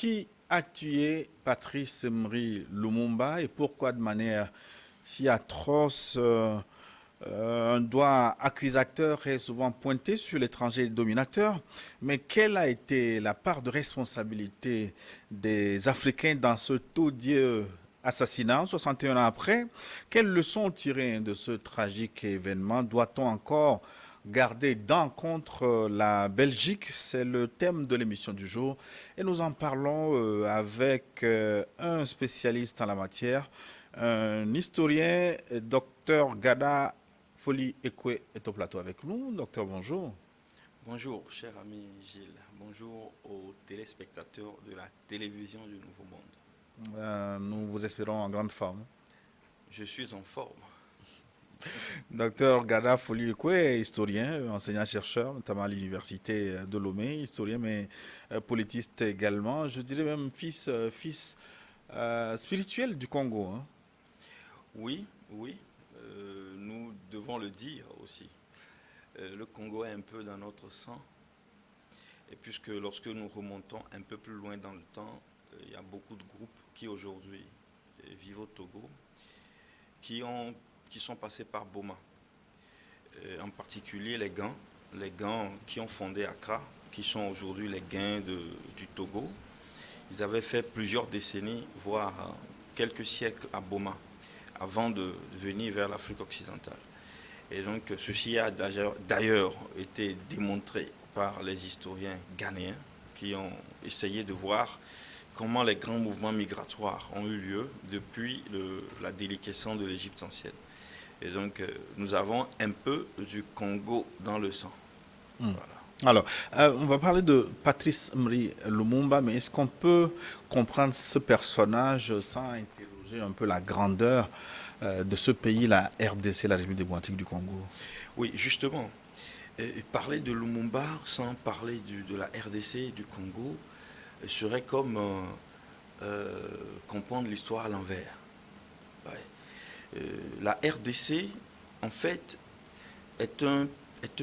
qui a tué Patrice Emery Lumumba et pourquoi de manière si atroce un doigt accusateur est souvent pointé sur l'étranger dominateur, mais quelle a été la part de responsabilité des Africains dans ce odieux assassinat 61 ans après? Quelles leçons tirer de ce tragique événement? Doit-on encore garder dents contre la Belgique? C'est le thème de l'émission du jour et nous en parlons avec un spécialiste en la matière, un historien, docteur Gada Folie Ekwe est au plateau avec nous. Docteur, bonjour. Bonjour, cher ami Gilles. Bonjour aux téléspectateurs de la télévision du Nouveau Monde. Nous vous espérons en grande forme. Je suis en forme. Docteur Gada Folie Ekwe est historien, enseignant-chercheur, notamment à l'université de Lomé, historien, mais politiste également. Je dirais même fils spirituel du Congo. Hein. Oui, nous devons le dire aussi. Le Congo est un peu dans notre sang. Et puisque lorsque nous remontons un peu plus loin dans le temps, il y a beaucoup de groupes qui aujourd'hui vivent au Togo, qui sont passés par Boma. En particulier les Gants qui ont fondé Accra, qui sont aujourd'hui les Gains du Togo. Ils avaient fait plusieurs décennies, voire quelques siècles à Boma, avant de venir vers l'Afrique occidentale. Et donc ceci a d'ailleurs été démontré par les historiens ghanéens qui ont essayé de voir comment les grands mouvements migratoires ont eu lieu depuis la déliquescence de l'Égypte ancienne. Et donc nous avons un peu du Congo dans le sang. Voilà. Alors, on va parler de Patrice Emery Lumumba, mais est-ce qu'on peut comprendre ce personnage sans interroger un peu la grandeur de ce pays, la RDC, la République démocratique du Congo? Oui, justement, parler de Lumumba sans parler de la RDC et du Congo serait comme comprendre l'histoire à l'envers. Ouais. La RDC, en fait, est un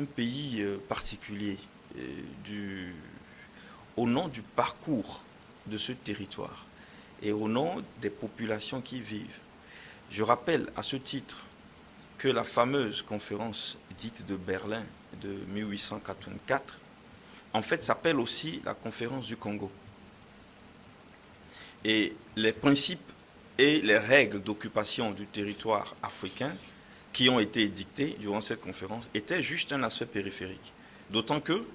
pays particulier au nom du parcours de ce territoire et au nom des populations qui y vivent. Je rappelle à ce titre que la fameuse conférence dite de Berlin de 1884, en fait, s'appelle aussi la conférence du Congo. Et les principes et les règles d'occupation du territoire africain qui ont été édictées durant cette conférence étaient juste un aspect périphérique. D'autant que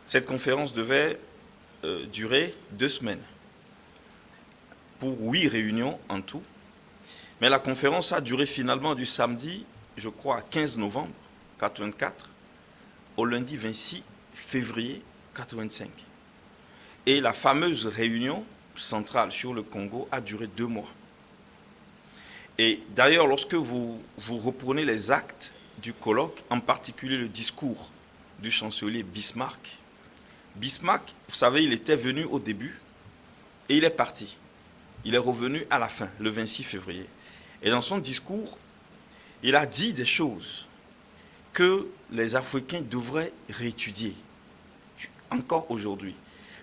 cette conférence devait durer 2 semaines, pour 8 réunions en tout. Mais la conférence a duré finalement du samedi, je crois, 15 novembre 1984 au lundi 26 février 1985. Et la fameuse réunion centrale sur le Congo a duré 2 mois. Et d'ailleurs, lorsque vous reprenez les actes du colloque, en particulier le discours du chancelier Bismarck, vous savez, il était venu au début et il est parti. Il est revenu à la fin, le 26 février. Et dans son discours, il a dit des choses que les Africains devraient réétudier, encore aujourd'hui,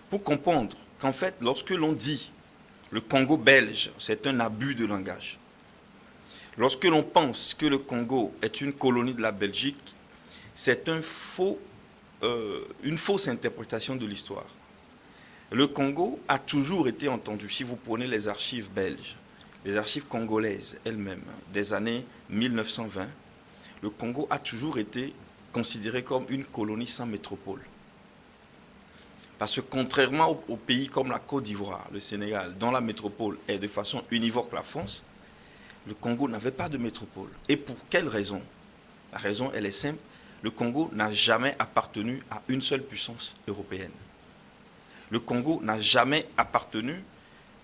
pour comprendre qu'en fait, lorsque l'on dit le Congo belge, c'est un abus de langage. Lorsque l'on pense que le Congo est une colonie de la Belgique, c'est une fausse interprétation de l'histoire. Le Congo a toujours été entendu, si vous prenez les archives belges, les archives congolaises elles-mêmes, des années 1920, le Congo a toujours été considéré comme une colonie sans métropole. Parce que contrairement aux pays comme la Côte d'Ivoire, le Sénégal, dont la métropole est de façon univoque la France, le Congo n'avait pas de métropole. Et pour quelle raison? La raison, elle est simple. Le Congo n'a jamais appartenu à une seule puissance européenne. Le Congo n'a jamais appartenu,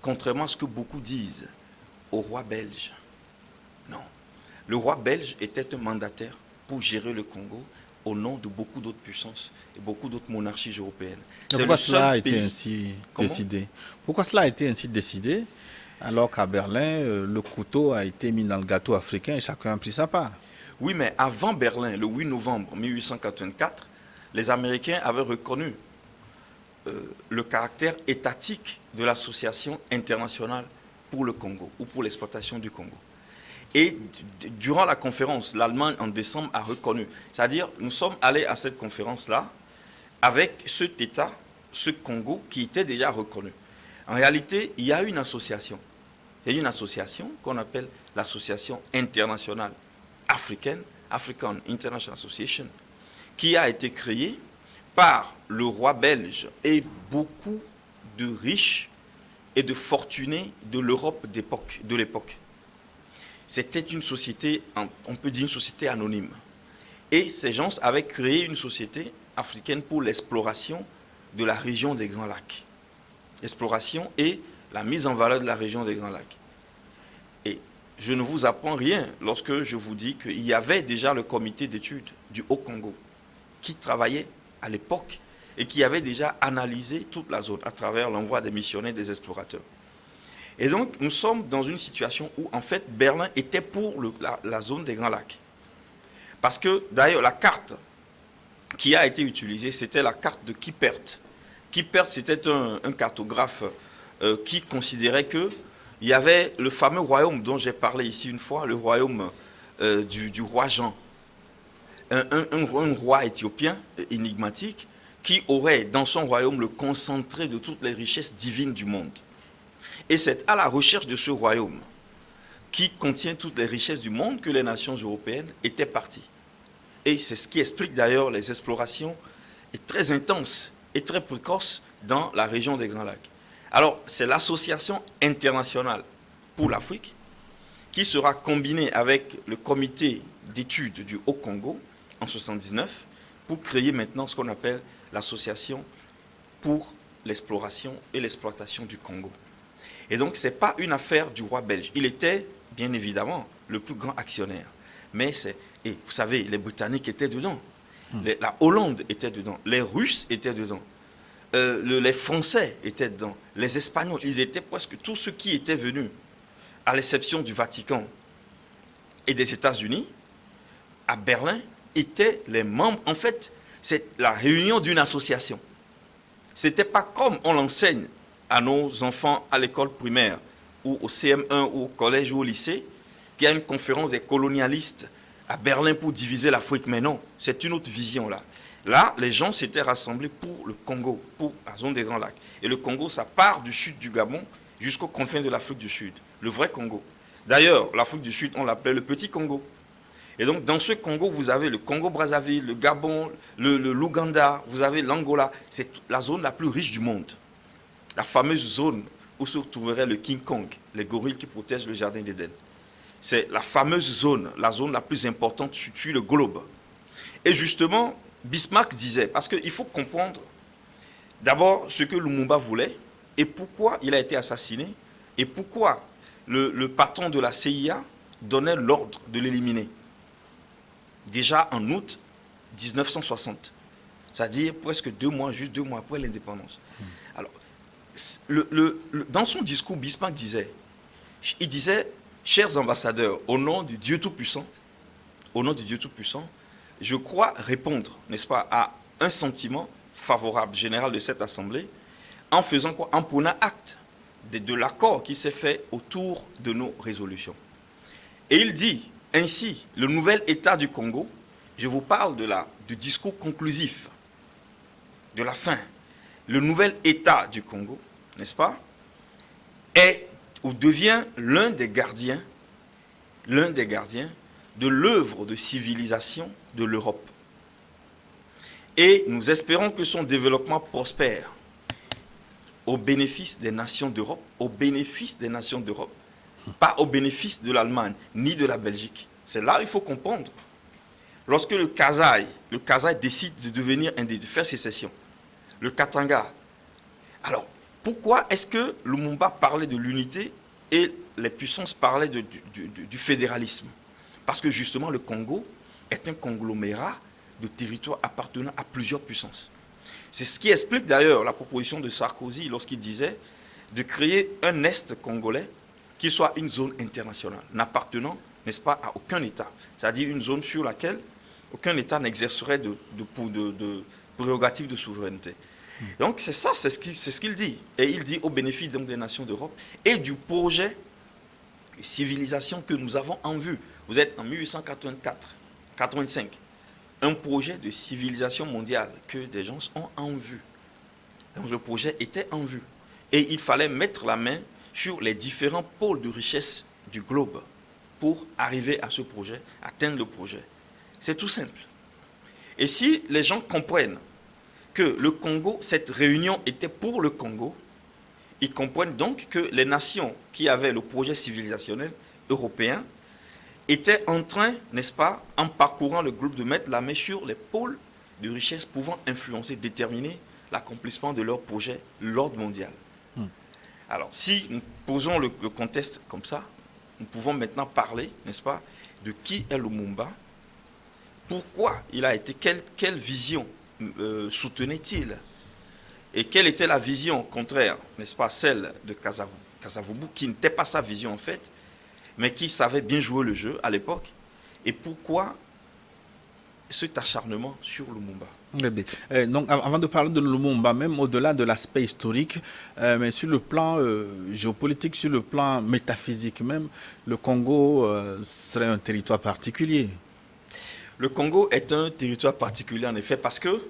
contrairement à ce que beaucoup disent, au roi belge. Non. Le roi belge était un mandataire pour gérer le Congo au nom de beaucoup d'autres puissances et beaucoup d'autres monarchies européennes. Pourquoi cela a été ainsi décidé? Pourquoi cela a été ainsi décidé alors qu'à Berlin, le couteau a été mis dans le gâteau africain et chacun a pris sa part? Oui, mais avant Berlin, le 8 novembre 1884, les Américains avaient reconnu le caractère étatique de l'association internationale pour le Congo ou pour l'exploitation du Congo. Et durant la conférence, l'Allemagne en décembre a reconnu. C'est-à-dire, nous sommes allés à cette conférence-là avec cet État, ce Congo, qui était déjà reconnu. En réalité, il y a une association. Il y a une association qu'on appelle l'Association internationale africaine, African International Association, qui a été créée par le roi belge et beaucoup de riches et de fortunés de l'Europe de l'époque. C'était une société, on peut dire une société anonyme. Et ces gens avaient créé une société africaine pour l'exploration de la région des Grands Lacs. L'exploration et la mise en valeur de la région des Grands Lacs. Et je ne vous apprends rien lorsque je vous dis qu'il y avait déjà le comité d'études du Haut-Congo qui travaillait à l'époque et qui avait déjà analysé toute la zone à travers l'envoi des missionnaires, des explorateurs. Et donc, nous sommes dans une situation où, en fait, Berlin était pour la zone des Grands Lacs. Parce que, d'ailleurs, la carte qui a été utilisée, c'était la carte de Kiepert. Kiepert, c'était un cartographe qui considérait qu'il y avait le fameux royaume dont j'ai parlé ici une fois, le royaume du roi Jean. Un roi éthiopien énigmatique qui aurait dans son royaume le concentré de toutes les richesses divines du monde. Et c'est à la recherche de ce royaume qui contient toutes les richesses du monde que les nations européennes étaient parties. Et c'est ce qui explique d'ailleurs les explorations très intenses et très précoces dans la région des Grands Lacs. Alors, c'est l'association internationale pour l'Afrique qui sera combinée avec le comité d'études du Haut-Congo en 1979 pour créer maintenant ce qu'on appelle l'association pour l'exploration et l'exploitation du Congo. Et donc, ce n'est pas une affaire du roi belge. Il était, bien évidemment, le plus grand actionnaire. Mais et vous savez, les Britanniques étaient dedans. La Hollande était dedans. Les Russes étaient dedans. Les Français étaient dedans. Les Espagnols, ils étaient presque tous ceux qui étaient venus, à l'exception du Vatican et des États-Unis, à Berlin, étaient les membres. En fait, c'est la réunion d'une association. Ce n'était pas comme on l'enseigne à nos enfants à l'école primaire ou au CM1 ou au collège ou au lycée, qu'il y a une conférence des colonialistes à Berlin pour diviser l'Afrique. Mais non, c'est une autre vision là. Là, les gens s'étaient rassemblés pour le Congo, pour la zone des Grands Lacs. Et le Congo, ça part du sud du Gabon jusqu'aux confins de l'Afrique du Sud, le vrai Congo. D'ailleurs, l'Afrique du Sud, on l'appelait le petit Congo. Et donc, dans ce Congo, vous avez le Congo-Brazzaville, le Gabon, l'Ouganda, vous avez l'Angola. C'est la zone la plus riche du monde. La fameuse zone où se trouverait le King Kong, les gorilles qui protègent le jardin d'Éden. C'est la fameuse zone, la zone la plus importante sur le globe. Et justement, Bismarck disait, parce qu'il faut comprendre d'abord ce que Lumumba voulait et pourquoi il a été assassiné et pourquoi le patron de la CIA donnait l'ordre de l'éliminer. Déjà en août 1960, c'est-à-dire presque 2 mois, juste 2 mois après l'indépendance. Alors, dans son discours, Bismarck disait, chers ambassadeurs, au nom du Dieu Tout-Puissant, je crois répondre, n'est-ce pas, à un sentiment favorable général de cette assemblée, en faisant quoi? En prenant acte de l'accord qui s'est fait autour de nos résolutions. Et il dit ainsi, le nouvel État du Congo, je vous parle du discours conclusif, de la fin. Le nouvel État du Congo, n'est-ce pas, est ou devient l'un des gardiens de l'œuvre de civilisation de l'Europe. Et nous espérons que son développement prospère au bénéfice des nations d'Europe, pas au bénéfice de l'Allemagne ni de la Belgique. C'est là qu'il faut comprendre. Lorsque le Kasaï décide de faire sécession, le Katanga. Alors, pourquoi est-ce que Lumumba parlait de l'unité et les puissances parlaient du fédéralisme? Parce que justement, le Congo est un conglomérat de territoires appartenant à plusieurs puissances. C'est ce qui explique d'ailleurs la proposition de Sarkozy lorsqu'il disait de créer un Est congolais qui soit une zone internationale, n'appartenant, n'est-ce pas, à aucun État. C'est-à-dire une zone sur laquelle aucun État n'exercerait de prérogatives de souveraineté. Donc c'est ça, c'est ce qu'il dit. Et il dit au bénéfice donc des nations d'Europe et du projet de civilisation que nous avons en vue. Vous êtes en 1884-85. Un projet de civilisation mondiale que des gens ont en vue. Donc le projet était en vue. Et il fallait mettre la main sur les différents pôles de richesse du globe pour arriver à ce projet, atteindre le projet. C'est tout simple. Et si les gens comprennent que le Congo, cette réunion était pour le Congo, ils comprennent donc que les nations qui avaient le projet civilisationnel européen étaient en train, n'est-ce pas, en parcourant le groupe, de mettre la main sur les pôles de richesse pouvant influencer, déterminer l'accomplissement de leur projet, l'ordre mondial. Alors, si nous posons le contexte comme ça, nous pouvons maintenant parler, n'est-ce pas, de qui est Lumumba, pourquoi il a été, quelle vision soutenait-il, et quelle était la vision contraire, n'est-ce pas, celle de Kasavubu, qui n'était pas sa vision en fait, mais qui savait bien jouer le jeu à l'époque, et pourquoi cet acharnement sur Lumumba. Donc, avant de parler de Lumumba, même au-delà de l'aspect historique, mais sur le plan géopolitique, sur le plan métaphysique même, le Congo serait un territoire particulier. Le Congo est un territoire particulier en effet parce que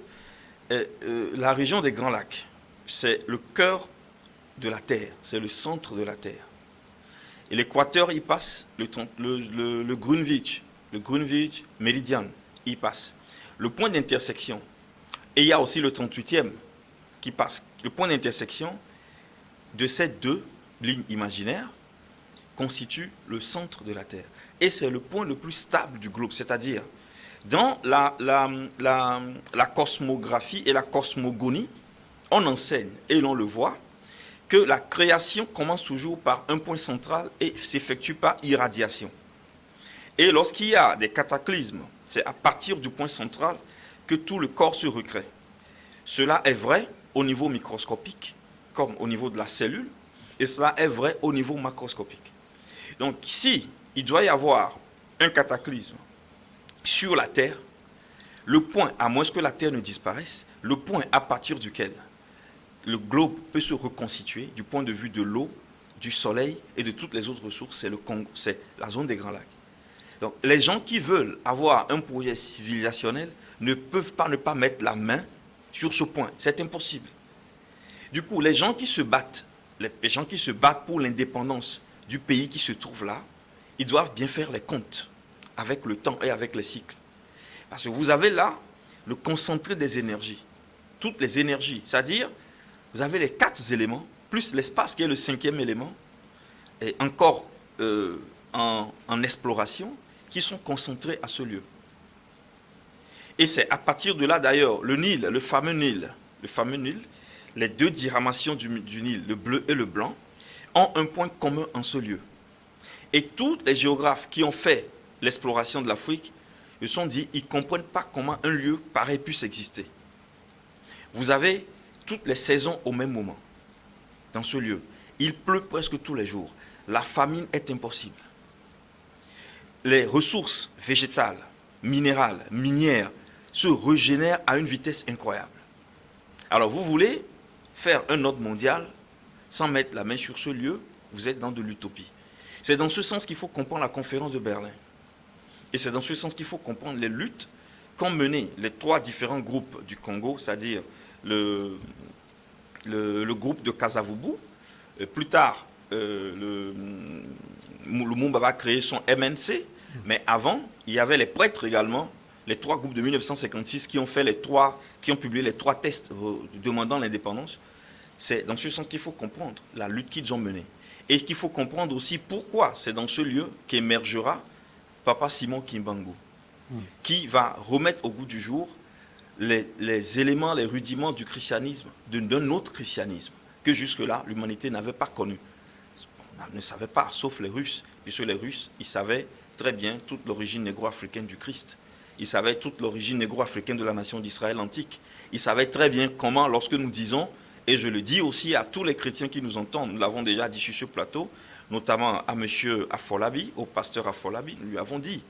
la région des Grands Lacs, c'est le cœur de la Terre, c'est le centre de la Terre. Et l'équateur y passe, le Greenwich Meridian y passe. Le point d'intersection, et il y a aussi le 38e qui passe. Le point d'intersection de ces deux lignes imaginaires constitue le centre de la Terre. Et c'est le point le plus stable du globe, c'est-à-dire dans la cosmographie et la cosmogonie, on enseigne et l'on le voit que la création commence toujours par un point central et s'effectue par irradiation. Et lorsqu'il y a des cataclysmes, c'est à partir du point central que tout le corps se recrée. Cela est vrai au niveau microscopique, comme au niveau de la cellule, et cela est vrai au niveau macroscopique. Donc, si il doit y avoir un cataclysme sur la Terre, le point, à moins que la Terre ne disparaisse, le point à partir duquel le globe peut se reconstituer du point de vue de l'eau, du soleil et de toutes les autres ressources, c'est le Congo, c'est la zone des Grands Lacs. Donc, les gens qui veulent avoir un projet civilisationnel ne peuvent pas ne pas mettre la main sur ce point. C'est impossible. Du coup, les gens qui se battent pour l'indépendance du pays qui se trouve là, ils doivent bien faire les comptes avec le temps et avec les cycles. Parce que vous avez là le concentré des énergies. Toutes les énergies, c'est-à-dire, vous avez les 4 éléments, plus l'espace qui est le 5e élément, et encore en exploration, qui sont concentrés à ce lieu. Et c'est à partir de là d'ailleurs, le Nil, le fameux Nil, les deux diramations du Nil, le bleu et le blanc, ont un point commun en ce lieu. Et tous les géographes qui ont fait l'exploration de l'Afrique se sont dit, ils ne comprennent pas comment un lieu pareil puisse exister. Vous avez toutes les saisons au même moment dans ce lieu. Il pleut presque tous les jours. La famine est impossible. Les ressources végétales, minérales, minières se régénèrent à une vitesse incroyable. Alors vous voulez faire un ordre mondial sans mettre la main sur ce lieu, vous êtes dans de l'utopie. C'est dans ce sens qu'il faut comprendre la conférence de Berlin. Et c'est dans ce sens qu'il faut comprendre les luttes qu'ont menées les 3 différents groupes du Congo, c'est-à-dire le groupe de Kasavubu, plus tard Lumumba va créer son MNC, mais avant, il y avait les prêtres également, les 3 groupes de 1956 qui ont publié les 3 textes demandant l'indépendance. C'est dans ce sens qu'il faut comprendre la lutte qu'ils ont menée. Et qu'il faut comprendre aussi pourquoi c'est dans ce lieu qu'émergera Papa Simon Kimbangu, qui va remettre au goût du jour les éléments, les rudiments du christianisme, d'un autre christianisme, que jusque-là, l'humanité n'avait pas connu. On ne savait pas, sauf les Russes, puisque les Russes, ils savaient très bien toute l'origine négro-africaine du Christ. Ils savaient toute l'origine négro-africaine de la nation d'Israël antique. Ils savaient très bien comment, lorsque nous disons, et je le dis aussi à tous les chrétiens qui nous entendent, nous l'avons déjà dit sur ce plateau, notamment à M. Afolabi, au pasteur Afolabi, nous lui avons dit,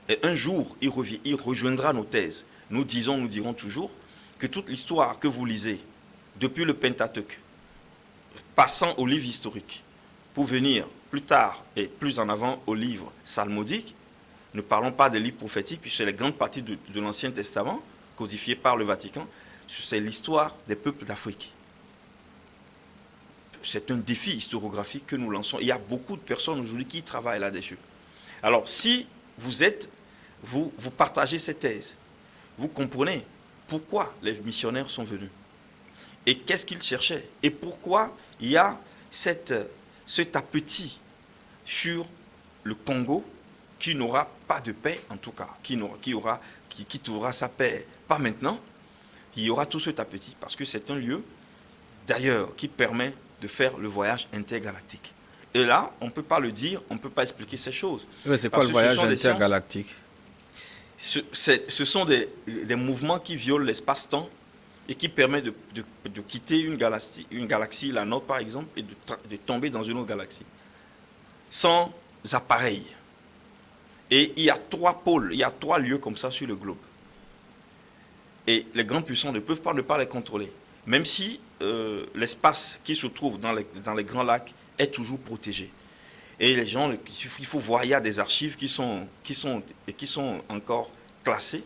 et un jour, il rejoindra nos thèses. Nous dirons toujours que toute l'histoire que vous lisez depuis le Pentateuque, passant au livre historique, pour venir plus tard et plus en avant au livre psalmodique. Ne parlons pas des livres prophétiques, puisque c'est la grande partie de l'Ancien Testament, codifiée par le Vatican, c'est l'histoire des peuples d'Afrique. C'est un défi historiographique que nous lançons. Il y a beaucoup de personnes aujourd'hui qui travaillent là-dessus. Alors, si vous partagez cette thèse, vous comprenez pourquoi les missionnaires sont venus et qu'est-ce qu'ils cherchaient et pourquoi il y a cet appétit sur le Congo qui n'aura pas de paix, en tout cas, qui trouvera sa paix, pas maintenant. Il y aura tout cet appétit parce que c'est un lieu, d'ailleurs, qui permet de faire le voyage intergalactique. Et là, on ne peut pas le dire, on ne peut pas expliquer ces choses. Mais c'est quoi le voyage intergalactique? Ce sont des mouvements qui violent l'espace-temps et qui permettent de quitter une galaxie, la nôtre par exemple, et de tomber dans une autre galaxie. Sans appareil. Et il y a 3 pôles, il y a 3 lieux comme ça sur le globe. Et les grands puissants ne peuvent pas ne pas les contrôler. Même si l'espace qui se trouve dans les grands lacs est toujours protégé. Et les gens, il faut voir, il y a des archives qui sont encore classées,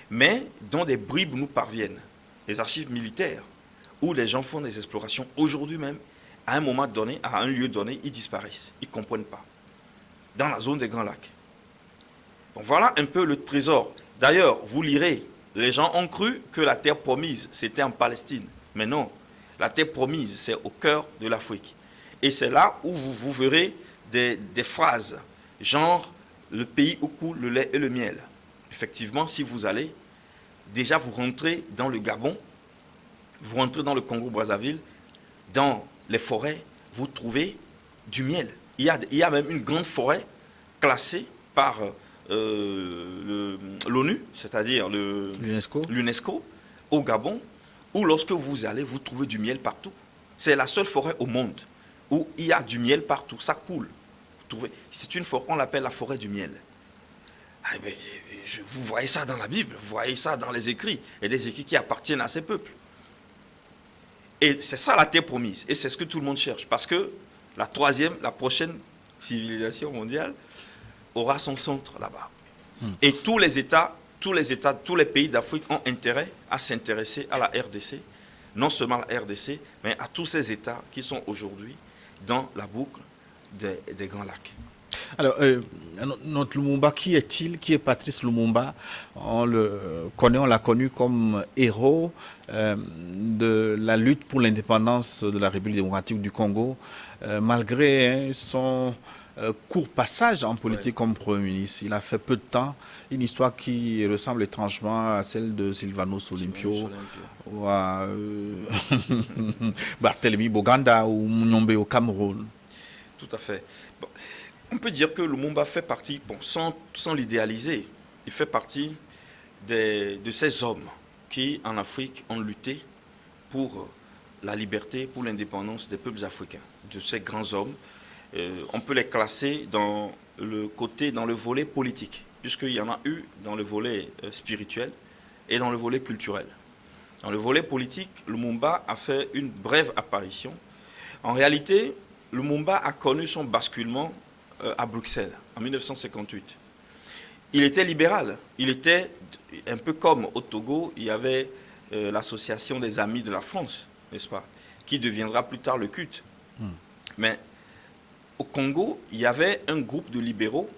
mais dont des bribes nous parviennent. Les archives militaires, où les gens font des explorations aujourd'hui même, à un moment donné, à un lieu donné, ils disparaissent. Ils ne comprennent pas. Dans la zone des Grands Lacs. Donc voilà un peu le trésor. D'ailleurs, vous lirez, les gens ont cru que la terre promise, c'était en Palestine. Mais non, la terre promise, c'est au cœur de l'Afrique. Et c'est là où vous verrez des phrases, genre le pays où coule le lait et le miel. Effectivement, si vous allez, déjà vous rentrez dans le Gabon, vous rentrez dans le Congo-Brazzaville, dans les forêts, vous trouvez du miel. Il y a même une grande forêt classée par l'ONU, c'est-à-dire l'UNESCO, au Gabon, où lorsque vous allez, vous trouvez du miel partout. C'est la seule forêt au monde où il y a du miel partout, ça coule. C'est une forêt, on l'appelle la forêt du miel. Vous voyez ça dans la Bible, vous voyez ça dans les écrits, et des écrits qui appartiennent à ces peuples. Et c'est ça la terre promise, et c'est ce que tout le monde cherche, parce que la prochaine civilisation mondiale aura son centre là-bas. Et tous les pays d'Afrique ont intérêt à s'intéresser à la RDC, non seulement la RDC, mais à tous ces États qui sont aujourd'hui dans la boucle des Grands Lacs. Alors, notre Lumumba, qui est-il? Qui est Patrice Lumumba? On l'a connu comme héros de la lutte pour l'indépendance de la République démocratique du Congo, malgré son court passage en politique comme Premier ministre. Il a fait peu de temps, une histoire qui ressemble étrangement à celle de Sylvanus Olympio ou à Barthélemy Boganda ou Munyombe au Cameroun. Tout à fait. Bon, on peut dire que Lumumba fait partie, sans l'idéaliser, il fait partie de ces hommes qui, en Afrique, ont lutté pour la liberté, pour l'indépendance des peuples africains. De ces grands hommes, on peut les classer dans le volet politique, puisqu'il y en a eu dans le volet spirituel et dans le volet culturel. Dans le volet politique, Lumumba a fait une brève apparition. En réalité, Lumumba a connu son basculement à Bruxelles en 1958. Il était libéral. Il était un peu comme au Togo, il y avait l'association des amis de la France, n'est-ce pas, qui deviendra plus tard le CUT. Mais au Congo, il y avait un groupe de libéraux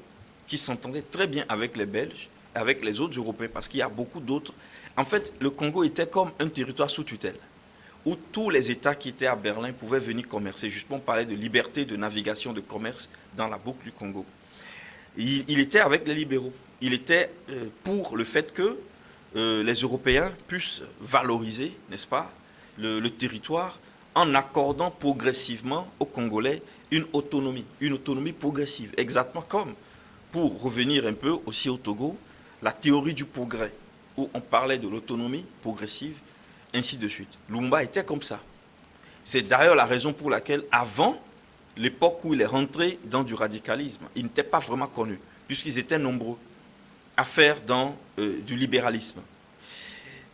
qui s'entendait très bien avec les Belges, avec les autres Européens, parce qu'il y a beaucoup d'autres. En fait, le Congo était comme un territoire sous tutelle, où tous les États qui étaient à Berlin pouvaient venir commercer. Justement, on parlait de liberté de navigation, de commerce dans la boucle du Congo. Il était avec les libéraux. Il était pour le fait que les Européens puissent valoriser, n'est-ce pas, le territoire en accordant progressivement aux Congolais une autonomie progressive. Exactement comme, pour revenir un peu aussi au Togo, la théorie du progrès, où on parlait de l'autonomie progressive, ainsi de suite. Lumumba était comme ça. C'est d'ailleurs la raison pour laquelle, avant l'époque où il est rentré dans du radicalisme, il n'était pas vraiment connu, puisqu'ils étaient nombreux à faire dans du libéralisme.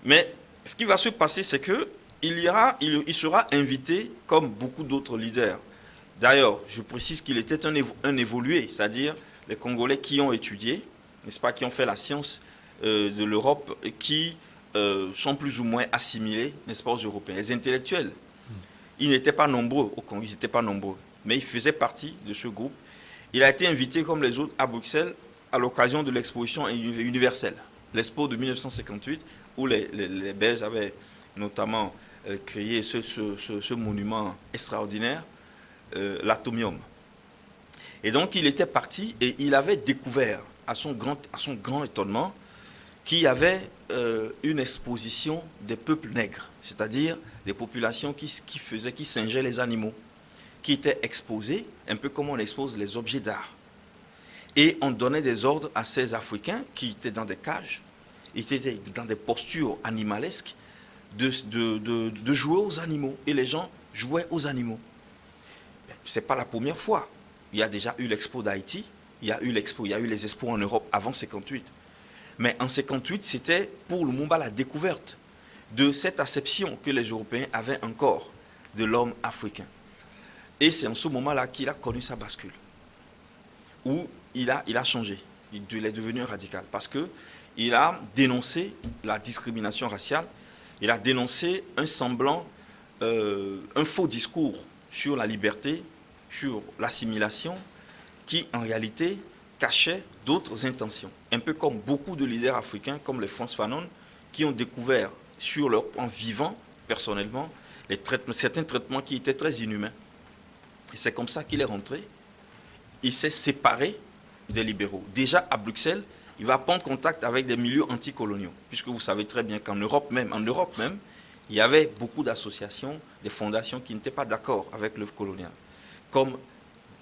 Mais ce qui va se passer, c'est qu'il il sera invité comme beaucoup d'autres leaders. D'ailleurs, je précise qu'il était un évolué, c'est-à-dire les Congolais qui ont étudié, n'est-ce pas, qui ont fait la science de l'Europe, qui sont plus ou moins assimilés, n'est-ce pas, aux Européens. Les intellectuels, ils n'étaient pas nombreux au Congo, ils n'étaient pas nombreux, mais il faisait partie de ce groupe. Il a été invité comme les autres à Bruxelles à l'occasion de l'exposition universelle, l'Expo de 1958, où les Belges avaient notamment créé ce monument extraordinaire, l'Atomium. Et donc il était parti et il avait découvert, à son grand étonnement, qu'il y avait une exposition des peuples nègres, c'est-à-dire des populations qui singeaient les animaux, qui étaient exposés, un peu comme on expose les objets d'art. Et on donnait des ordres à ces Africains qui étaient dans des cages, ils étaient dans des postures animalesques, de jouer aux animaux. Et les gens jouaient aux animaux. Ce n'est pas la première fois. Il y a déjà eu l'expo d'Haïti, il y a eu les expos en Europe avant 58. Mais en 58, c'était pour Lumumba la découverte de cette acception que les Européens avaient encore de l'homme africain. Et c'est en ce moment-là qu'il a connu sa bascule, où il a changé, il est devenu un radical, parce qu'il a dénoncé la discrimination raciale, il a dénoncé un faux discours sur la liberté, sur l'assimilation, qui en réalité cachait d'autres intentions. Un peu comme beaucoup de leaders africains, comme les Frantz Fanon, qui ont découvert en vivant personnellement certains traitements qui étaient très inhumains. Et c'est comme ça qu'il est rentré. Il s'est séparé des libéraux. Déjà à Bruxelles, il va prendre contact avec des milieux anticoloniaux, puisque vous savez très bien qu'en Europe même, il y avait beaucoup d'associations, des fondations qui n'étaient pas d'accord avec l'œuvre coloniale, comme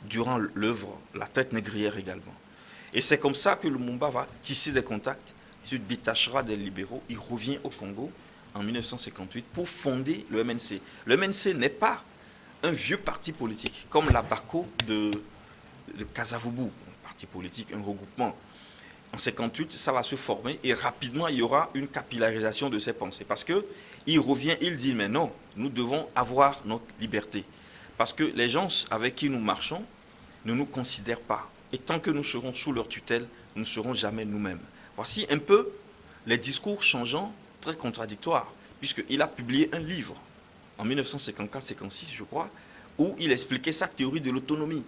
durant l'œuvre La Traite négrière également. Et c'est comme ça que Lumumba va tisser des contacts, il se détachera des libéraux, il revient au Congo en 1958 pour fonder le MNC. Le MNC n'est pas un vieux parti politique, comme la BACO de Kasavubu, un parti politique, un regroupement. En 1958, ça va se former et rapidement, il y aura une capillarisation de ses pensées. Parce qu'il revient, il dit, mais non, nous devons avoir notre liberté. Parce que les gens avec qui nous marchons ne nous considèrent pas. Et tant que nous serons sous leur tutelle, nous ne serons jamais nous-mêmes. Voici un peu les discours changeants, très contradictoires, puisqu'il a publié un livre en 1954-56, je crois, où il expliquait sa théorie de l'autonomie.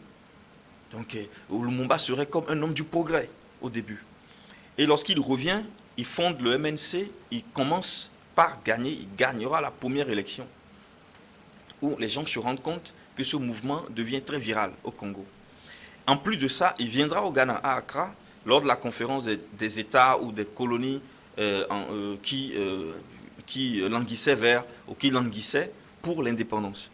Donc, Lumumba serait comme un homme du progrès au début. Et lorsqu'il revient, il fonde le MNC, il commence par gagner, il gagnera la première élection, où les gens se rendent compte que ce mouvement devient très viral au Congo. En plus de ça, il viendra au Ghana, à Accra, lors de la conférence des États ou des colonies qui languissaient pour l'indépendance.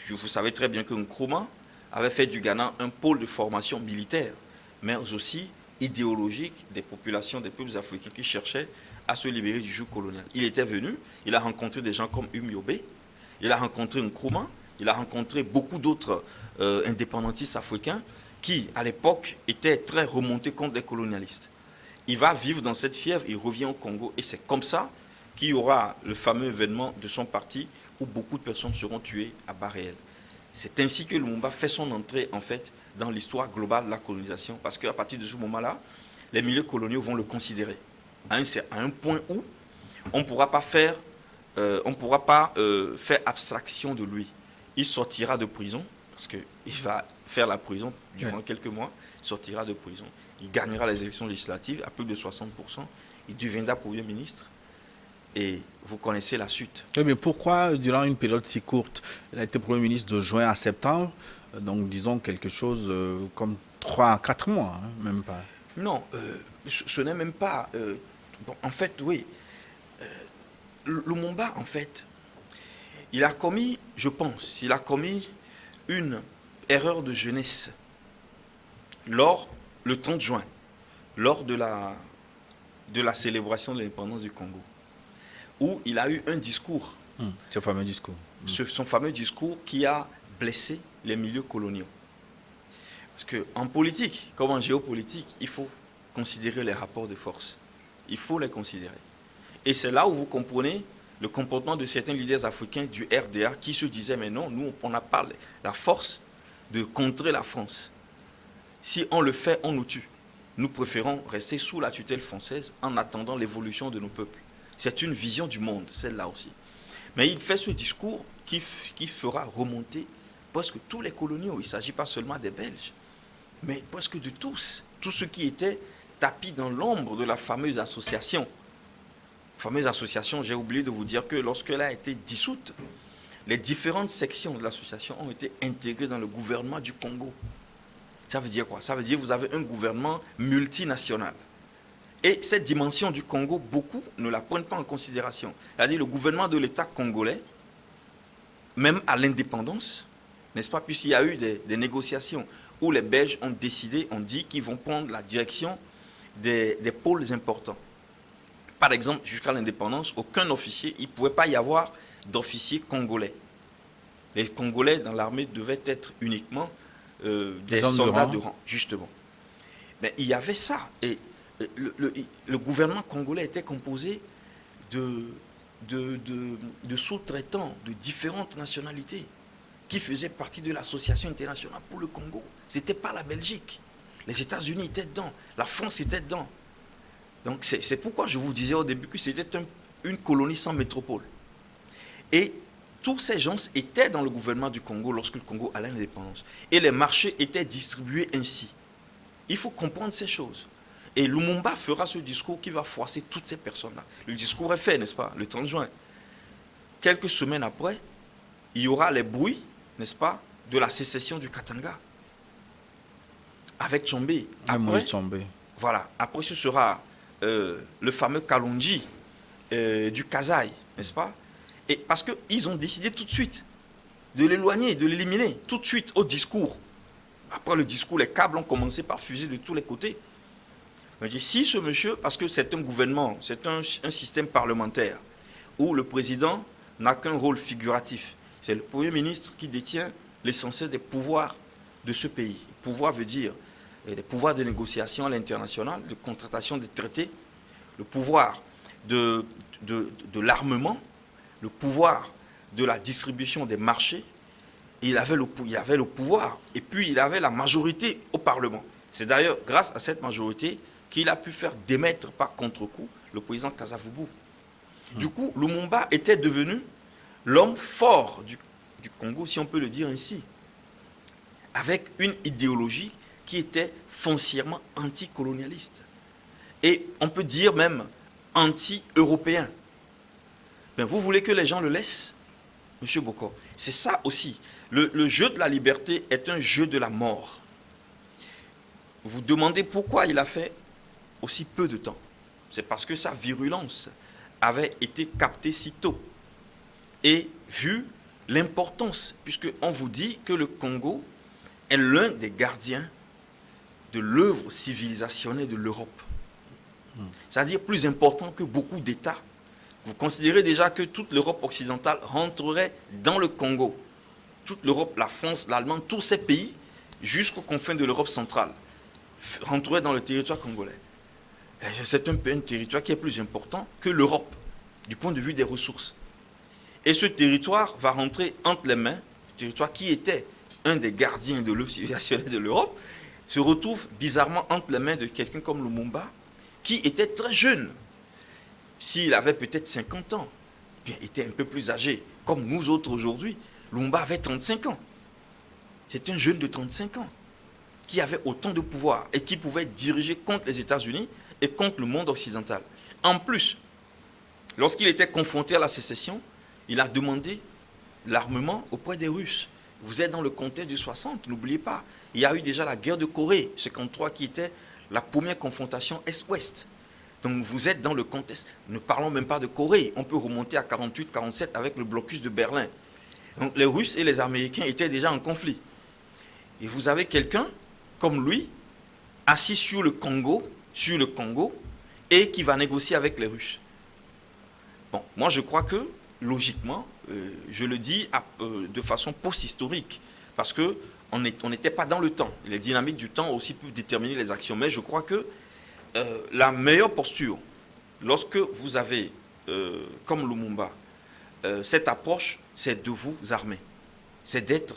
Vous savez très bien que Nkrumah avait fait du Ghana un pôle de formation militaire, mais aussi idéologique des populations, des peuples africains qui cherchaient à se libérer du joug colonial. Il était venu, il a rencontré des gens comme Umyobe, il a rencontré Nkrumah, il a rencontré beaucoup d'autres indépendantistes africains qui, à l'époque, étaient très remontés contre les colonialistes. Il va vivre dans cette fièvre, il revient au Congo, et c'est comme ça qu'il y aura le fameux événement de son parti où beaucoup de personnes seront tuées à bas réel. C'est ainsi que Lumumba fait son entrée, en fait, dans l'histoire globale de la colonisation, parce qu'à partir de ce moment-là, les milieux coloniaux vont le considérer à un point où on ne pourra pas faire abstraction de lui. Il sortira de prison, parce qu'il va faire la prison durant quelques mois, il sortira de prison, il gagnera les élections législatives à plus de 60%, il deviendra Premier ministre, et vous connaissez la suite. Oui, mais pourquoi, durant une période si courte, il a été Premier ministre de juin à septembre, donc disons quelque chose comme 3 à 4 mois, hein, même pas. Non, ce n'est même pas... en fait, oui. Lumumba, en fait, il a commis une erreur de jeunesse le 30 juin, lors de la célébration de l'indépendance du Congo, où il a eu un discours. Ce fameux discours. Son fameux discours qui a blessé les milieux coloniaux. Parce qu'en politique, comme en géopolitique, il faut considérer les rapports de force. Il faut les considérer. Et c'est là où vous comprenez le comportement de certains leaders africains du RDA qui se disaient, mais non, nous, on n'a pas la force de contrer la France. Si on le fait, on nous tue. Nous préférons rester sous la tutelle française en attendant l'évolution de nos peuples. C'est une vision du monde, celle-là aussi. Mais il fait ce discours qui fera remonter presque tous les coloniaux. Il ne s'agit pas seulement des Belges, mais presque de tous. Tous ceux qui étaient tapis dans l'ombre de la fameuse association. Fameuse association, j'ai oublié de vous dire que lorsqu'elle a été dissoute, les différentes sections de l'association ont été intégrées dans le gouvernement du Congo. Ça veut dire quoi? Ça veut dire que vous avez un gouvernement multinational. Et cette dimension du Congo, beaucoup ne la prennent pas en considération. C'est-à-dire le gouvernement de l'État congolais, même à l'indépendance, n'est-ce pas, puisqu'il y a eu des négociations où les Belges ont décidé, ont dit qu'ils vont prendre la direction des pôles importants. Par exemple, jusqu'à l'indépendance, aucun officier, il ne pouvait pas y avoir d'officiers congolais. Les Congolais dans l'armée devaient être uniquement des soldats de rang, justement. Mais il y avait ça. Et le gouvernement congolais était composé de sous-traitants de différentes nationalités qui faisaient partie de l'association internationale pour le Congo. Ce n'était pas la Belgique. Les États-Unis étaient dedans. La France était dedans. Donc c'est pourquoi je vous disais au début que c'était une colonie sans métropole. Et tous ces gens étaient dans le gouvernement du Congo lorsque le Congo allait à l'indépendance. Et les marchés étaient distribués ainsi. Il faut comprendre ces choses. Et Lumumba fera ce discours qui va froisser toutes ces personnes-là. Le discours est fait, n'est-ce pas, le 30 juin. Quelques semaines après, il y aura les bruits, n'est-ce pas, de la sécession du Katanga. Avec Tchombé. Après, voilà. Après, ce sera le fameux Kalonji du Kasaï, n'est-ce pas? Et parce qu'ils ont décidé tout de suite de l'éloigner, de l'éliminer, tout de suite au discours. Après le discours, les câbles ont commencé par fuser de tous les côtés. Mais si ce monsieur, parce que c'est un gouvernement, c'est un système parlementaire, où le président n'a qu'un rôle figuratif. C'est le Premier ministre qui détient l'essentiel des pouvoirs de ce pays. Pouvoir veut dire les pouvoirs de négociation à l'international, de contractation des traités, le pouvoir de l'armement, le pouvoir de la distribution des marchés. Il avait le pouvoir et puis il avait la majorité au Parlement. C'est d'ailleurs grâce à cette majorité qu'il a pu faire démettre par contre-coup le président Kasavubu. Du coup, Lumumba était devenu l'homme fort du Congo, si on peut le dire ainsi, avec une idéologie qui était foncièrement anticolonialiste. Et on peut dire même anti-européen. Ben, vous voulez que les gens le laissent, M. Boko? C'est ça aussi. Le jeu de la liberté est un jeu de la mort. Vous demandez pourquoi il a fait aussi peu de temps. C'est parce que sa virulence avait été captée si tôt. Et vu l'importance, puisqu'on vous dit que le Congo est l'un des gardiens de l'œuvre civilisationnelle de l'Europe. C'est-à-dire plus important que beaucoup d'États. Vous considérez déjà que toute l'Europe occidentale rentrerait dans le Congo. Toute l'Europe, la France, l'Allemagne, tous ces pays, jusqu'aux confins de l'Europe centrale, rentreraient dans le territoire congolais. C'est un territoire qui est plus important que l'Europe, du point de vue des ressources. Et ce territoire va rentrer entre les mains, le territoire qui était un des gardiens de l'œuvre civilisationnelle de l'Europe, se retrouve bizarrement entre les mains de quelqu'un comme Lumumba, qui était très jeune. S'il avait peut-être 50 ans, bien, il était un peu plus âgé, comme nous autres aujourd'hui. Lumumba avait 35 ans. C'est un jeune de 35 ans qui avait autant de pouvoir et qui pouvait diriger contre les États-Unis et contre le monde occidental. En plus, lorsqu'il était confronté à la sécession, il a demandé l'armement auprès des Russes. Vous êtes dans le contexte du 60, n'oubliez pas. Il y a eu déjà la guerre de Corée, 53, qui était la première confrontation Est-Ouest. Donc vous êtes dans le contexte. Ne parlons même pas de Corée. On peut remonter à 48-47 avec le blocus de Berlin. Donc les Russes et les Américains étaient déjà en conflit. Et vous avez quelqu'un comme lui, assis sur le Congo, et qui va négocier avec les Russes. Bon, moi je crois que, logiquement, je le dis de façon post-historique, parce qu'on n'était pas dans le temps. Les dynamiques du temps aussi peuvent déterminer les actions. Mais je crois que la meilleure posture, lorsque vous avez, comme Lumumba, cette approche, c'est de vous armer. C'est d'être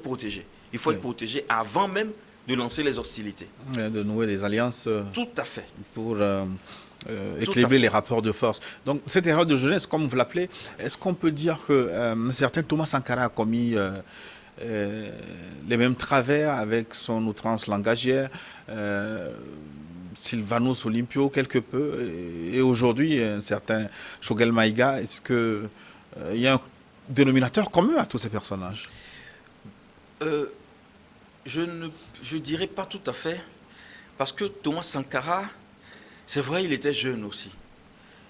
protégé. Il faut être protégé avant même de lancer les hostilités. De nouer des alliances Tout à fait. pour équilibrer les rapports de force. Donc cette erreur de jeunesse, comme vous l'appelez, est-ce qu'on peut dire que un certain Thomas Sankara a commis les mêmes travers avec son outrance langagière, Sylvanus Olympio quelque peu, et aujourd'hui un certain Shogel Maïga? Est-ce que il y a un dénominateur commun à tous ces personnages? Je dirais pas tout à fait, parce que Thomas Sankara, c'est vrai, il était jeune aussi.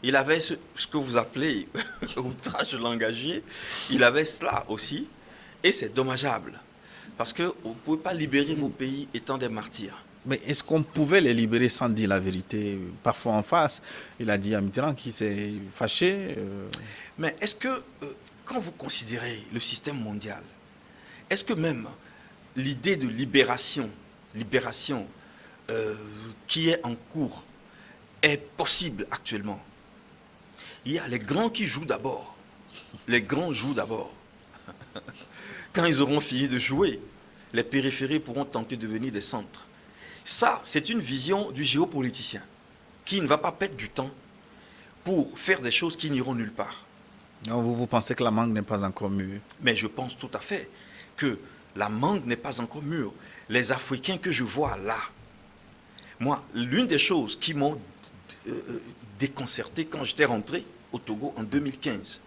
Il avait ce que vous appelez outrage langagier, il avait cela aussi, et c'est dommageable, parce que vous ne pouvez pas libérer vos pays étant des martyrs. Mais est-ce qu'on pouvait les libérer sans dire la vérité, parfois en face? Il a dit à Mitterrand qu'il s'est fâché. Mais est-ce que, quand vous considérez le système mondial, est-ce que même l'idée de libération qui est en cours est possible actuellement? Il y a les grands qui jouent d'abord. Les grands jouent d'abord. Quand ils auront fini de jouer, les périphéries pourront tenter de devenir des centres. Ça, c'est une vision du géopoliticien qui ne va pas perdre du temps pour faire des choses qui n'iront nulle part. Vous pensez que la mangue n'est pas encore mûre? Mais je pense tout à fait que la mangue n'est pas encore mûre. Les Africains que je vois là, moi, l'une des choses qui m'ont déconcerté quand j'étais rentré au Togo en 2015,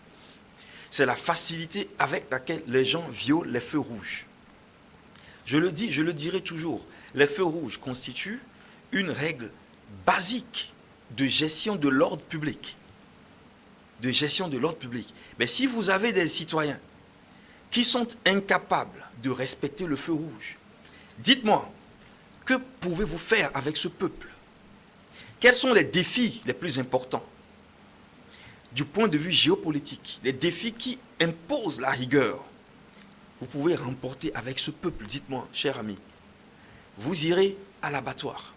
c'est la facilité avec laquelle les gens violent les feux rouges. Je le dis, je le dirai toujours, les feux rouges constituent une règle basique de gestion de l'ordre public. De gestion de l'ordre public. Mais si vous avez des citoyens qui sont incapables de respecter le feu rouge, dites-moi, que pouvez-vous faire avec ce peuple? Quels sont les défis les plus importants du point de vue géopolitique? Les défis qui imposent la rigueur. Vous pouvez remporter avec ce peuple, dites-moi, cher ami. Vous irez à l'abattoir.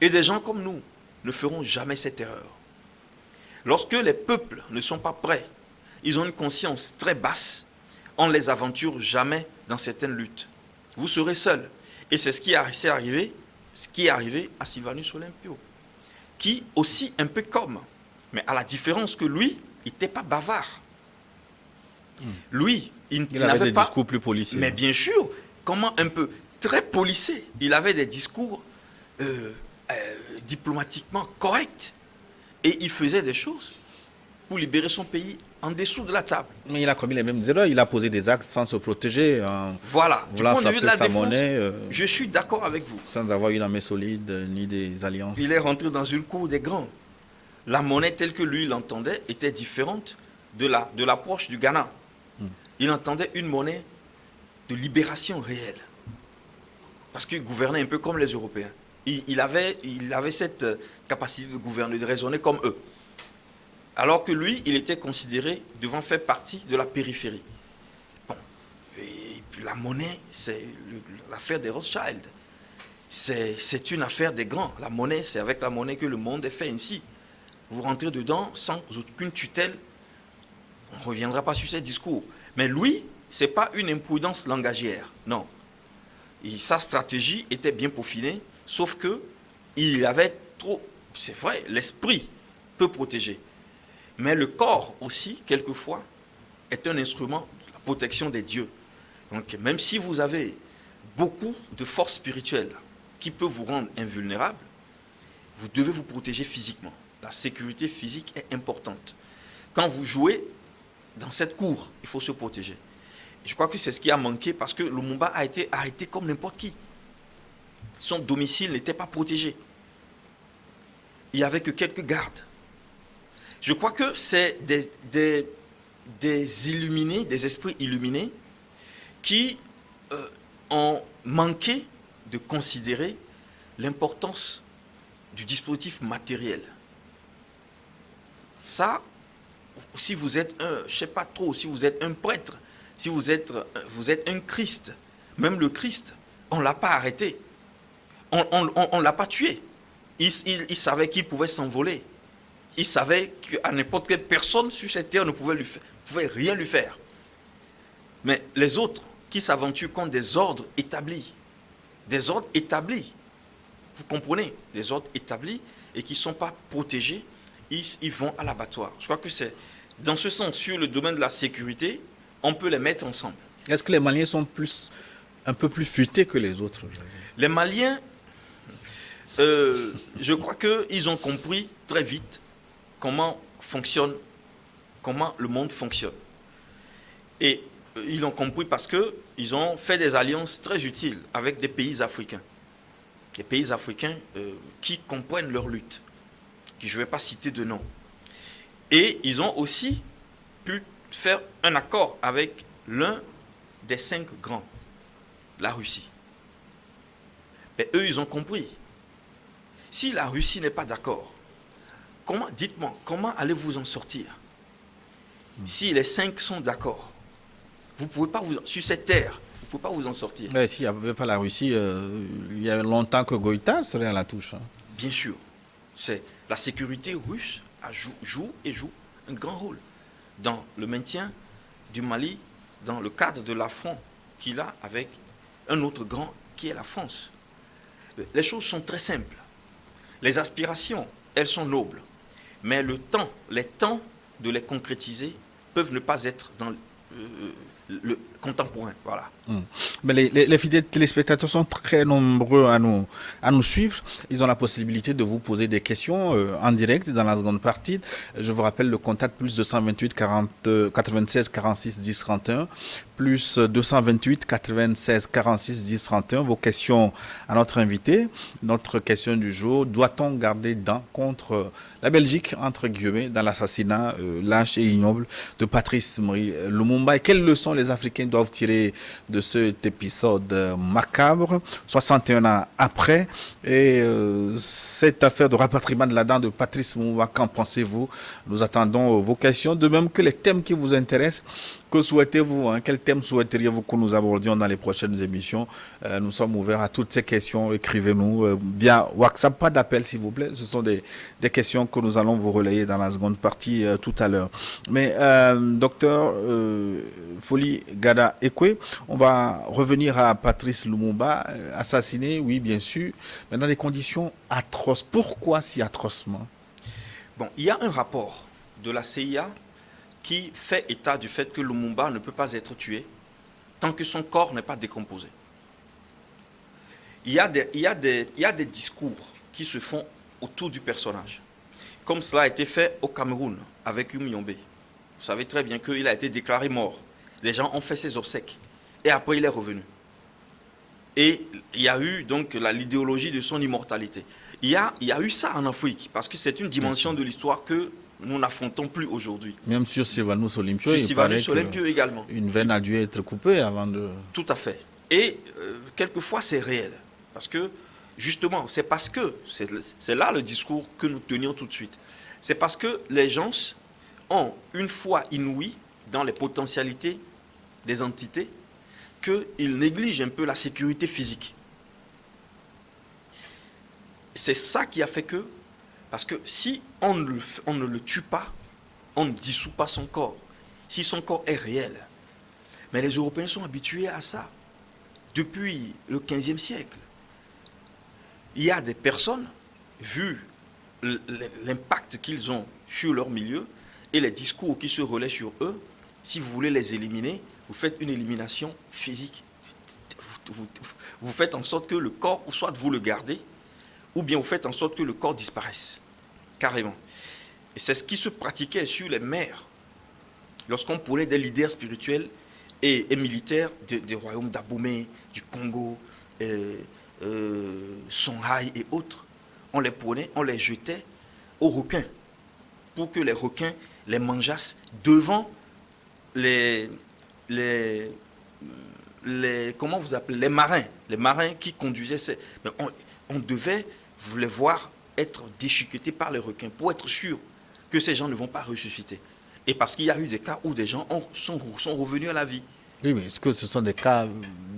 Et des gens comme nous ne feront jamais cette erreur. Lorsque les peuples ne sont pas prêts, ils ont une conscience très basse, on ne les aventure jamais dans certaines luttes. Vous serez seuls. Et c'est ce qui est arrivé à Sylvanus Olympio, qui aussi un peu comme, mais à la différence que lui, il n'était pas bavard. Lui, il avait des discours plus policiers. Mais bien sûr, comment un peu très policé. Il avait des discours diplomatiquement corrects. Et il faisait des choses pour libérer son pays en dessous de la table. Mais il a commis les mêmes erreurs. Il a posé des actes sans se protéger. Voilà. Du point de vue de la défense, monnaie, je suis d'accord avec vous. Sans avoir une armée solide ni des alliances. Il est rentré dans une cour des grands. La monnaie telle que lui l'entendait était différente de l'approche du Ghana. Il entendait une monnaie de libération réelle. Parce qu'il gouvernait un peu comme les Européens. Il avait cette capacité de gouverner, de raisonner comme eux. Alors que lui, il était considéré devant faire partie de la périphérie. Bon. Et puis la monnaie, c'est l'affaire des Rothschild. C'est une affaire des grands. La monnaie, c'est avec la monnaie que le monde est fait ainsi. Vous rentrez dedans sans aucune tutelle. On ne reviendra pas sur ces discours. Mais lui, ce n'est pas une imprudence langagière. Non. Et sa stratégie était bien peaufinée, sauf que il avait trop... C'est vrai, l'esprit peut protéger. Mais le corps aussi, quelquefois, est un instrument de la protection des dieux. Donc, même si vous avez beaucoup de force spirituelle qui peut vous rendre invulnérable, vous devez vous protéger physiquement. La sécurité physique est importante. Quand vous jouez dans cette cour, il faut se protéger. Et je crois que c'est ce qui a manqué parce que Lumumba a été arrêté comme n'importe qui. Son domicile n'était pas protégé. Il n'y avait que quelques gardes. Je crois que c'est des illuminés, des esprits illuminés qui ont manqué de considérer l'importance du dispositif matériel. Ça, si vous êtes je ne sais pas trop, si vous êtes un prêtre, si vous êtes un Christ, même le Christ, on ne l'a pas arrêté. On ne l'a pas tué. Il savait qu'il pouvait s'envoler. il savait qu'à n'importe quelle personne sur cette terre ne pouvait rien lui faire. Mais les autres qui s'aventurent contre des ordres établis, vous comprenez, des ordres établis et qui ne sont pas protégés, ils vont à l'abattoir. Je crois que c'est dans ce sens, sur le domaine de la sécurité, on peut les mettre ensemble. Est-ce que les Maliens sont un peu plus futés que les autres? Les Maliens, je crois qu'ils ont compris très vite comment le monde fonctionne. Et ils l'ont compris parce qu'ils ont fait des alliances très utiles avec des pays africains. Des pays africains qui comprennent leur lutte, qui je ne vais pas citer de nom. Et ils ont aussi pu faire un accord avec l'un des 5 grands, la Russie. Mais eux, ils ont compris. Si la Russie n'est pas d'accord, dites-moi, comment allez-vous en sortir? Si les 5 sont d'accord, vous pouvez pas sur cette terre, vous ne pouvez pas vous en sortir. Mais s'il n'y avait pas la Russie, il y a longtemps que Goïta serait à la touche. Hein. Bien sûr. La sécurité russe joue un grand rôle dans le maintien du Mali, dans le cadre de l'affront qu'il a avec un autre grand qui est la France. Les choses sont très simples. Les aspirations, elles sont nobles. Mais les temps de les concrétiser peuvent ne pas être dans le contemporain. Voilà. Mais les fidèles téléspectateurs sont très nombreux à nous suivre. Ils ont la possibilité de vous poser des questions en direct dans la seconde partie. Je vous rappelle le contact plus 228 96 46 10 31 plus 228 96 46 10 31. Vos questions à notre invité. Notre question du jour: doit-on garder dents contre la Belgique, entre guillemets, dans l'assassinat lâche et ignoble de Patrice Emery Lumumba? Et quelles leçons les Africains doivent tirer de cet épisode macabre 61 ans après? Et cette affaire de rapatriement de la dent de Patrice Lumumba, qu'en pensez-vous? Nous attendons vos questions, de même que les thèmes qui vous intéressent. Que souhaitez-vous, quel thème souhaiteriez-vous que nous abordions dans les prochaines émissions? Nous sommes ouverts à toutes ces questions. Écrivez-nous via WhatsApp, pas d'appel s'il vous plaît. Ce sont des questions que nous allons vous relayer dans la seconde partie tout à l'heure. Mais docteur Foli Gada Ekwe, on va revenir à Patrice Lumumba, assassiné, oui bien sûr, mais dans des conditions atroces. Pourquoi si atrocement? Bon, il y a un rapport de la CIA qui fait état du fait que Lumumba ne peut pas être tué tant que son corps n'est pas décomposé. Il y a des discours qui se font autour du personnage, comme cela a été fait au Cameroun avec Yumyombe. Vous savez très bien qu'il a été déclaré mort. Les gens ont fait ses obsèques et après il est revenu. Et il y a eu donc l'idéologie de son immortalité. Il y a eu ça en Afrique parce que c'est une dimension de l'histoire que nous n'affrontons plus aujourd'hui. Même sur Sylvanus Olympio, sur Sylvanus Olympio également. Une veine a dû être coupée avant de... Tout à fait. Et quelquefois c'est réel. Parce que, justement, c'est là le discours que nous tenions tout de suite. C'est parce que les gens ont une foi inouïe dans les potentialités des entités qu'ils négligent un peu la sécurité physique. C'est ça qui a fait que, parce que si on ne le tue pas, on ne dissout pas son corps. Si son corps est réel. Mais les Européens sont habitués à ça depuis le XVe siècle. Il y a des personnes, vu l'impact qu'ils ont sur leur milieu et les discours qui se relaient sur eux, si vous voulez les éliminer, vous faites une élimination physique. Vous faites en sorte que le corps, ou soit vous le gardez, ou bien vous faites en sorte que le corps disparaisse, carrément. Et c'est ce qui se pratiquait sur les mers, lorsqu'on prenait des leaders spirituels et militaires des royaumes d'Abomey, du Congo, Songhai et autres. On les prenait, on les jetait aux requins, pour que les requins les mangeassent devant comment vous appelez, les marins qui conduisaient mais on devait les voir être déchiquetés par les requins pour être sûr que ces gens ne vont pas ressusciter. Et parce qu'il y a eu des cas où des gens sont revenus à la vie. Oui, mais est-ce que ce sont des cas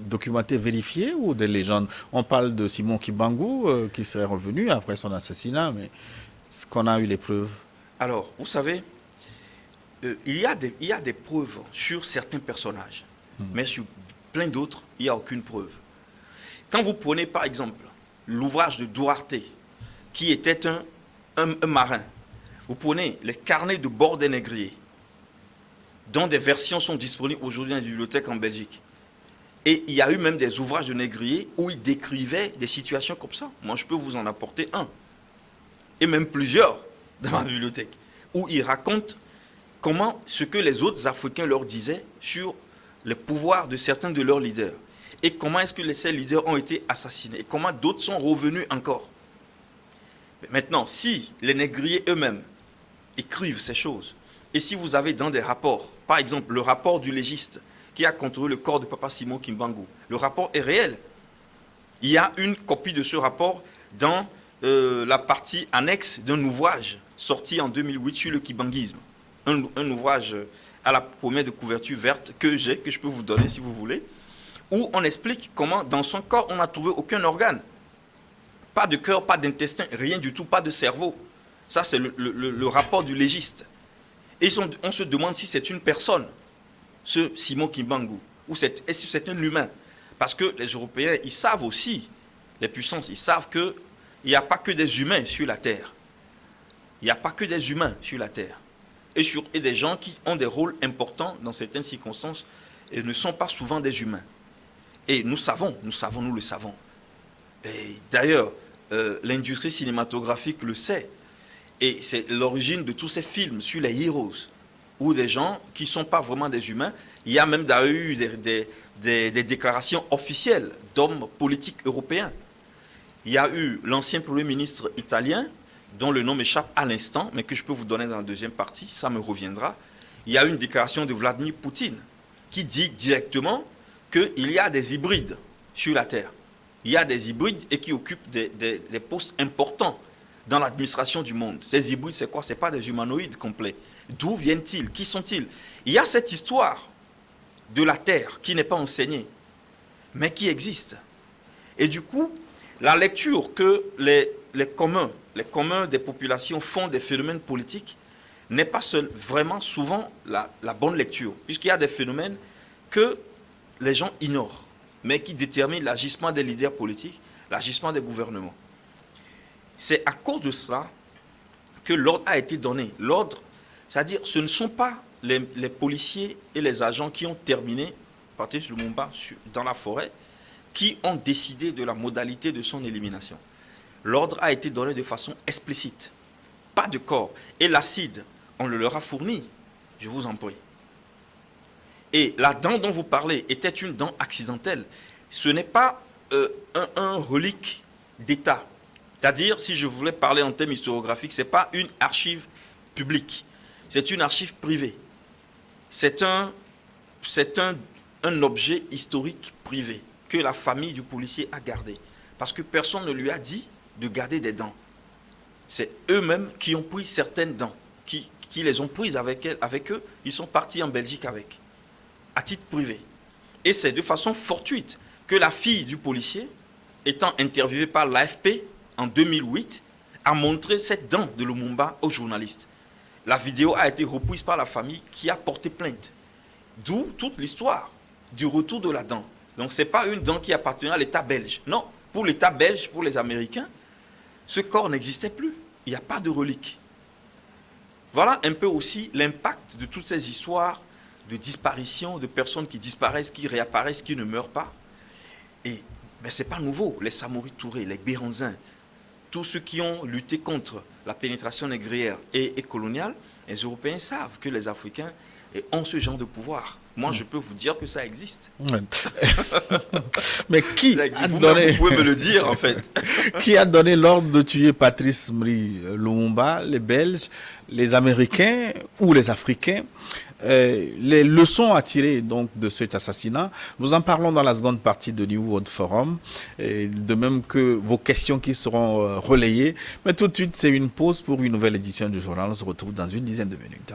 documentés, vérifiés ou des légendes? On parle de Simon Kibangu qui serait revenu après son assassinat, mais est-ce qu'on a eu les preuves? Alors, vous savez, il y a des preuves sur certains personnages, mais sur plein d'autres, il n'y a aucune preuve. Quand vous prenez par exemple l'ouvrage de Duarte, qui était un marin, vous prenez les carnets de bord des négriers, dont des versions sont disponibles aujourd'hui dans les bibliothèques en Belgique. Et il y a eu même des ouvrages de négriers où il décrivait des situations comme ça. Moi, je peux vous en apporter un, et même plusieurs dans ma bibliothèque, où il raconte comment ce que les autres Africains leur disaient sur le pouvoir de certains de leurs leaders. Et comment est-ce que ces leaders ont été assassinés. Et comment d'autres sont revenus encore. Mais maintenant, si les négriers eux-mêmes écrivent ces choses, et si vous avez dans des rapports, par exemple le rapport du légiste qui a contrôlé le corps de Papa Simon Kimbangu, le rapport est réel. Il y a une copie de ce rapport dans la partie annexe d'un ouvrage sorti en 2008 sur le kibanguisme. Un ouvrage à la première de couverture verte que je peux vous donner si vous voulez, où on explique comment dans son corps on n'a trouvé aucun organe. Pas de cœur, pas d'intestin, rien du tout, pas de cerveau. Ça c'est le rapport du légiste. Et on se demande si c'est une personne, ce Simon Kimbangu, ou est-ce que c'est un humain. Parce que les Européens, ils savent aussi, les puissances, ils savent qu'il n'y a pas que des humains sur la Terre. Il n'y a pas que des humains sur la Terre. Et des gens qui ont des rôles importants dans certaines circonstances et ne sont pas souvent des humains. Et nous le savons. Et d'ailleurs, l'industrie cinématographique le sait. Et c'est l'origine de tous ces films sur les heroes, où des gens qui ne sont pas vraiment des humains. Il y a même d'ailleurs eu des déclarations officielles d'hommes politiques européens. Il y a eu l'ancien Premier ministre italien, dont le nom m'échappe à l'instant, mais que je peux vous donner dans la deuxième partie, ça me reviendra. Il y a eu une déclaration de Vladimir Poutine qui dit directement qu'il y a des hybrides sur la Terre. Il y a des hybrides et qui occupent des postes importants dans l'administration du monde. Ces hybrides, c'est quoi? Ce n'est pas des humanoïdes complets. D'où viennent-ils? Qui sont-ils? Il y a cette histoire de la Terre qui n'est pas enseignée, mais qui existe. Et du coup, la lecture que les communs des populations font des phénomènes politiques n'est pas vraiment souvent la bonne lecture, puisqu'il y a des phénomènes que les gens ignorent, mais qui déterminent l'agissement des leaders politiques, l'agissement des gouvernements. C'est à cause de cela que l'ordre a été donné. L'ordre, c'est-à-dire, ce ne sont pas les policiers et les agents qui ont terminé Patrice Lumumba dans la forêt qui ont décidé de la modalité de son élimination. L'ordre a été donné de façon explicite. Pas de corps. Et l'acide, on le leur a fourni. Je vous en prie. Et la dent dont vous parlez était une dent accidentelle. Ce n'est pas un relique d'État. C'est-à-dire, si je voulais parler en termes historiographiques, ce n'est pas une archive publique. C'est une archive privée. C'est un objet historique privé que la famille du policier a gardé. Parce que personne ne lui a dit de garder des dents. C'est eux-mêmes qui ont pris certaines dents, qui les ont prises avec eux. Ils sont partis en Belgique avec, à titre privé. Et c'est de façon fortuite que la fille du policier, étant interviewée par l'AFP en 2008, a montré cette dent de Lumumba aux journalistes. La vidéo a été reprise par la famille qui a porté plainte. D'où toute l'histoire du retour de la dent. Donc ce n'est pas une dent qui appartenait à l'État belge. Non, pour l'État belge, pour les Américains, ce corps n'existait plus. Il n'y a pas de relique. Voilà un peu aussi l'impact de toutes ces histoires de disparition, de personnes qui disparaissent, qui réapparaissent, qui ne meurent pas. Et ce n'est pas nouveau. Les Samori Touré, les Béranzins, tous ceux qui ont lutté contre la pénétration négrière et coloniale, les Européens savent que les Africains ont ce genre de pouvoir. Moi, je peux vous dire que ça existe. Ouais. Mais qui a donné... Vous pouvez me le dire, en fait. Qui a donné l'ordre de tuer Patrice Emery Lumumba? Les Belges, les Américains ou les Africains? Les leçons à tirer donc de cet assassinat, nous en parlons dans la seconde partie de New World Forum, de même que vos questions qui seront relayées. Mais tout de suite, c'est une pause pour une nouvelle édition du journal. On se retrouve dans une dizaine de minutes.